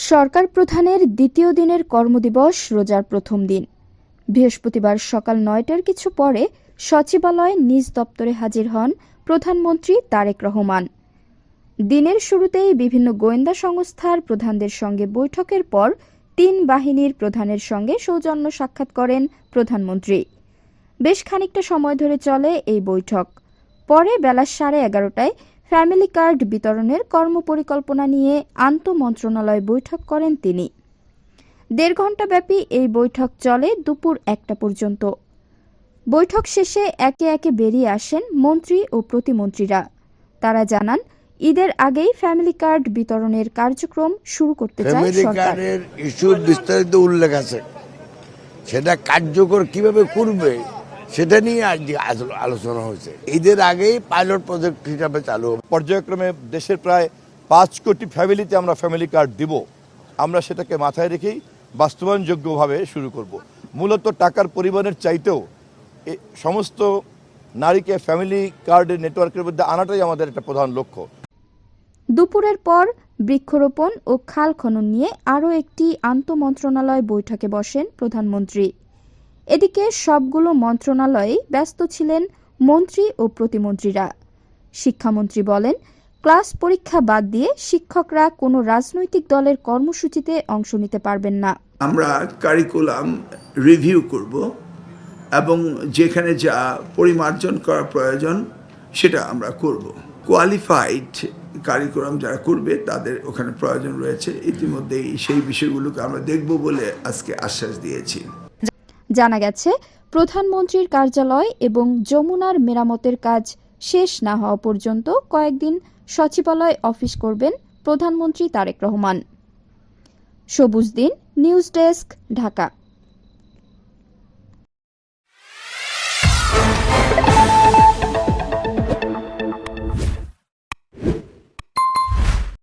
সরকার প্রধানের দ্বিতীয় দিনের কর্মদিবস রোজার প্রথম দিন। বৃহস্পতিবার সকাল ৯টার কিছু পরে সচিবালয়ে নিজ দপ্তরে হাজির হন প্রধানমন্ত্রী তারেক রহমান। দিনের শুরুতেই বিভিন্ন গোয়েন্দা সংস্থার প্রধানদের সঙ্গে বৈঠকের পর ৩ বাহিনীর প্রধানের সঙ্গে সৌজন্য সাক্ষাৎ করেন প্রধানমন্ত্রী। বেশ খানিকটা সময় ধরে চলে এই বৈঠক। পরে বেলা 11:30টায় ফ্যামিলি কার্ড বিতরণের কর্মপরিকল্পনা নিয়ে আন্তঃমন্ত্রণালয় বৈঠক করেন তিনি। ১.৫ ঘণ্টাব্যাপী এই বৈঠক চলে দুপুর ১টা পর্যন্ত। বৈঠক শেষে একে একে বেরিয়ে আসেন মন্ত্রী ও প্রতিমন্ত্রীরা। তারা জানান, ঈদের আগেই ফ্যামিলি কার্ড বিতরণের কার্যক্রম শুরু করতে চায় সরকার। ফ্যামিলি কার্ডের ইস্যুর বিস্তারিত উল্লেখ আছে, সেটা কার্যকর কিভাবে করবে সেটা নিয়ে আজ আলোচনা হয়েছে। ঈদের আগেই পাইলট প্রজেক্ট হিসাবে চালু হবে। পর্যায়ক্রমে দেশের প্রায় ৫ কোটি ফ্যামিলিতে আমরা ফ্যামিলি কার্ড দিব। আমরা সেটাকে মাথায় রেখেই বাস্তবায়নযোগ্যভাবে শুরু করব। মূলত টাকার পরিমাণের চাইতেও সমস্ত নারীকে ফ্যামিলি কার্ডের নেটওয়ার্কের মধ্যে আনাটাই আমাদের একটা প্রধান লক্ষ্য। দুপুরের পর বৃক্ষরোপণ ও খাল খনন নিয়ে আরও একটি আন্তঃমন্ত্রণালয় বৈঠকে বসেন প্রধানমন্ত্রী। এদিকে সবগুলো মন্ত্রণালয়েই ব্যস্ত ছিলেন মন্ত্রী ও প্রতিমন্ত্রীরা। শিক্ষামন্ত্রী বলেন, ক্লাস পরীক্ষা বাদ দিয়ে শিক্ষকরা কোনো রাজনৈতিক দলের কর্মসূচিতে অংশ নিতে পারবেন না। আমরা কারিকুলাম রিভিউ করব এবং যেখানে যা পরিমার্জন করা প্রয়োজন সেটা আমরা করব। কোয়ালিফাইড কারিকুলাম যারা করবে তাদের ওখানে প্রয়োজন রয়েছে। ইতিমধ্যেই সেই বিষয়গুলোকে আমরা দেখব বলে আজকে আশ্বাস দিয়েছি। জানা গেছে, প্রধানমন্ত্রীর কার্যালয় এবং যমুনার মেরামতের কাজ শেষ না হওয়া পর্যন্ত কয়েকদিন সচিবালয় অফিস করবেন প্রধানমন্ত্রী তারেক রহমান। সবুজ দিন, নিউজ ডেস্ক, ঢাকা।